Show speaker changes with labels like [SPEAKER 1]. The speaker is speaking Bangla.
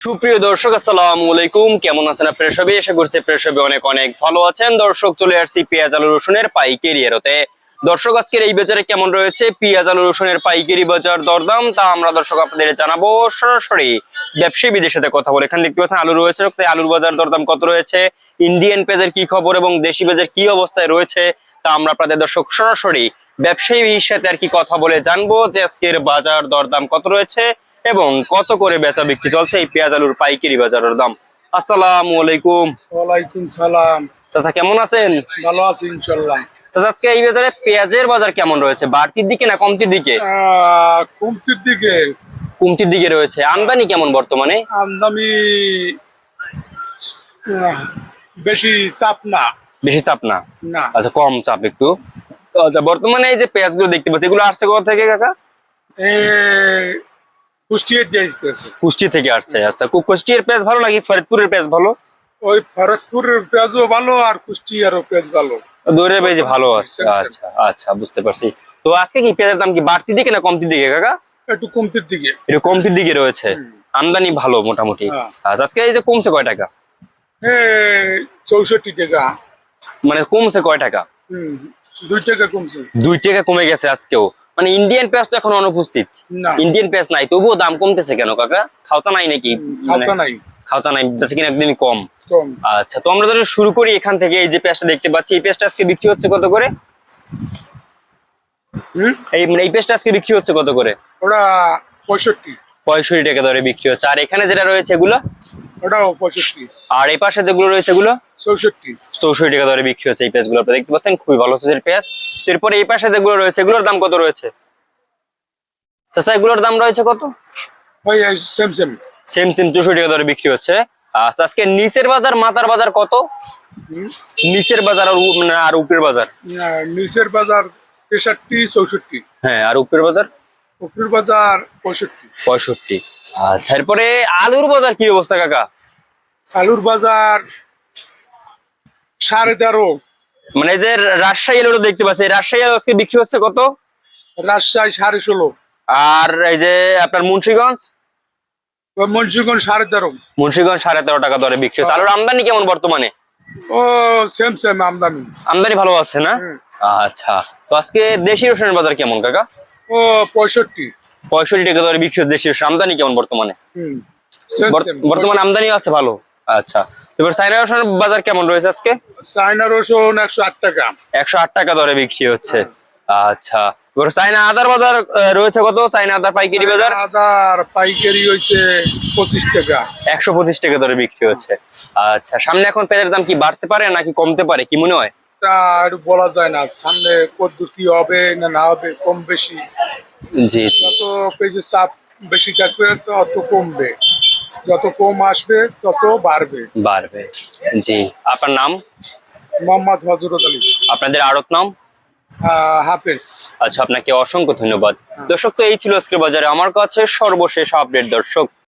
[SPEAKER 1] সুপ্রিয় দর্শক, আসসালামু আলাইকুম। কেমন আছেন আপনারা সবাই? আশা করছি আপনারা সবাই অনেক অনেক ভালো আছেন। দর্শক, চলে আসছি পেঁয়াজ আলু রসুনের পাইকারি এরতে। দর্শক, আজকের এই বাজারে কেমন রয়েছে পেঁয়াজ আলু রসুনের পাইকারি বাজার দরদাম, তা আমরা দর্শক আপনাদের জানাবো সরাসরি ব্যবসায়ী বিদের সাথে কথা বলে। এখানে দেখতে পাচ্ছেন আলু রয়েছে, আলুর বাজার দরদাম কত রয়েছে, ইন্ডিয়ান পেঁয়াজের কি খবর এবং দেশি পেঁয়াজের কি অবস্থায় রয়েছে, তা আমরা আপনাদের দর্শক সরাসরি ব্যবসায়ীর সাথে আর কি কথা বলে জানবো যে আজকের বাজার দরদাম কত রয়েছে এবং কত করে বেচা বিক্রি চলছে এই পেঁয়াজ আলুর পাইকারি বাজারের দাম। আসসালামু আলাইকুম।
[SPEAKER 2] ওয়ালাইকুম সালাম।
[SPEAKER 1] চাচা কেমন আছেন?
[SPEAKER 2] ভালো আছি ইনশাআল্লাহ।
[SPEAKER 1] চাচা, আজকে এই বাজারে পেঁয়াজের বাজার কেমন রয়েছে? বাড়তির দিকে না কমতির দিকে?
[SPEAKER 2] কমতির দিকে।
[SPEAKER 1] কমতির দিকে রয়েছে। আমদানি কেমন বর্তমানে?
[SPEAKER 2] আমদানি বেশি চাপ না।
[SPEAKER 1] বেশি চাপ না?
[SPEAKER 2] না।
[SPEAKER 1] আচ্ছা, কম চাপ একটু। আচ্ছা, বর্তমানে এই যে পেঁয়াজগুলো দেখতে পাচ্ছি, এগুলো আসছে কোথা থেকে কাকা?
[SPEAKER 2] কুষ্টিয়া দিয়ে আসতেছে।
[SPEAKER 1] কুষ্টি থেকে আসছে। আচ্ছা, কুষ্টিয়ার পেঁয়াজ ভালো নাকি ফরিদপুরের পেঁয়াজ ভালো?
[SPEAKER 2] ওই ফরিদপুরের পেঁয়াজও ভালো আর কুষ্টিয়ারও পেঁয়াজ ভালো।
[SPEAKER 1] দূরে পেঁয়াজ ভালো আছে। আচ্ছা আচ্ছা, বুঝতে পারছি। তো আজকে কি পেঁয়াজের দাম কি বাড়তির দিকে না কমতির দিকে কাকা?
[SPEAKER 2] একটু কমতির দিকে।
[SPEAKER 1] একটু কমতির দিকে রয়েছে। আমদানি ভালো মোটামুটি। আচ্ছা, আজকে এই যে কমছে কয় টাকা?
[SPEAKER 2] 64 টাকা।
[SPEAKER 1] মানে কমছে কয় টাকা?
[SPEAKER 2] 2 টাকা কমছে।
[SPEAKER 1] 2 টাকা কমে গেছে আজকেও। মানে ইন্ডিয়ান পেঁয়াজ তো এখন অনুপস্থিত।
[SPEAKER 2] না।
[SPEAKER 1] ইন্ডিয়ান পেঁয়াজ নাই, তবুও দাম কমতেছে কেন কাকা? খাওতা নাই নাকি?
[SPEAKER 2] খাওতা নাই।
[SPEAKER 1] খাওতা নাই, বেশি কিনা একদমই কম।
[SPEAKER 2] কম।
[SPEAKER 1] আচ্ছা, তো আমরা যদি শুরু করি এখান থেকে, এই যে পেঁয়াজটা দেখতে পাচ্ছি, এই পেঁয়াজটা আজকে বিক্রি হচ্ছে কত করে? এই পেঁয়াজটা আজকে বিক্রি হচ্ছে কত করে?
[SPEAKER 2] ওটা 65।
[SPEAKER 1] 65 টাকা দরে বিক্রি হচ্ছে। আর এখানে যেটা রয়েছে এগুলো?
[SPEAKER 2] ওটাও 65।
[SPEAKER 1] আর এই পাশে যেগুলো রয়েছে এগুলো?
[SPEAKER 2] 64।
[SPEAKER 1] 64 টাকা দরে বিক্রি হচ্ছে এই পেঁয়াজগুলো। আপনারা দেখতে পাচ্ছেন খুবই ভালো সাইজের পেঁয়াজ। এরপরে এই পাশে যেগুলো রয়েছে এগুলোর দাম কত রয়েছে? চাচা, এগুলোর দাম রয়েছে কত?
[SPEAKER 2] ভাই সেম সেম।
[SPEAKER 1] সেম 64 টাকা দরে বিক্রি হচ্ছে। আচ্ছা, আজকে নিচের বাজার মাথার বাজার কত? নিচের বাজার আর উপরের বাজার?
[SPEAKER 2] নিচের বাজার 63 64।
[SPEAKER 1] হ্যাঁ, আর উপরের বাজার?
[SPEAKER 2] উপরের বাজার 65।
[SPEAKER 1] 65। আচ্ছা, এরপরে আলুর বাজার কি অবস্থা কাকা?
[SPEAKER 2] আলুর বাজার 13.5।
[SPEAKER 1] মানে যে রাজশাহী আলু দেখতে পাচ্ছি, রাজশাহী আলু আজকে বিক্রি হচ্ছে কত?
[SPEAKER 2] রাজশাহী 16.5।
[SPEAKER 1] আর এই যে আপনার মুন্সিগঞ্জ?
[SPEAKER 2] মুন্সিগঞ্জ 13.5।
[SPEAKER 1] মুন্সিগঞ্জ 13.5 টাকা দরে বিক্রি হচ্ছে। আলুর আমদানি কেমন বর্তমানে?
[SPEAKER 2] ও সেম সেম আমদানি।
[SPEAKER 1] আমদানি ভালো আছে না? আচ্ছা, তো আজকে দেশি রসুনের বাজার কেমন কাকা?
[SPEAKER 2] ও 65।
[SPEAKER 1] 65 টাকা দরে বিক্রি হচ্ছে দেশি রসুন। আমদানি কেমন বর্তমানে?
[SPEAKER 2] Same same.
[SPEAKER 1] বর্তমানে আমদানিও আছে ভালো। আচ্ছা, এবার চায়না রসুনের বাজার কেমন রয়েছে আজকে?
[SPEAKER 2] চায়না রসুন 108 টাকা।
[SPEAKER 1] 108 টাকা দরে বিক্রি হচ্ছে। আচ্ছা, এবার চায়না আদার বাজার রয়েছে কত? চায়না আদার পাইকারি বাজার?
[SPEAKER 2] আদার পাইকারি হইছে 25 টাকা।
[SPEAKER 1] 125 টাকা দরে বিক্রি হচ্ছে। আচ্ছা, সামনে এখন পেঁয়াজের দাম কি বাড়তে পারে নাকি কমতে পারে, কি মনে হয়?
[SPEAKER 2] তা আর বলা যায় না, সামনে কতদূর কি হবে না না হবে, কম বেশি।
[SPEAKER 1] জি।
[SPEAKER 2] যত পেজের চাপ বেশি থাকবে তত কমবে, যত কম আসবে তত বাড়বে।
[SPEAKER 1] বাড়বে। জি। আপনার নাম?
[SPEAKER 2] মোহাম্মদ হযরত আলী।
[SPEAKER 1] আপনাদের আড়ত নাম?
[SPEAKER 2] হাফেজ।
[SPEAKER 1] আচ্ছা, আপনাকে অসংখ্য ধন্যবাদ। দর্শক, তো এই ছিল আজকের বাজারে আমার কাছে সর্বশেষ আপডেট। দর্শক,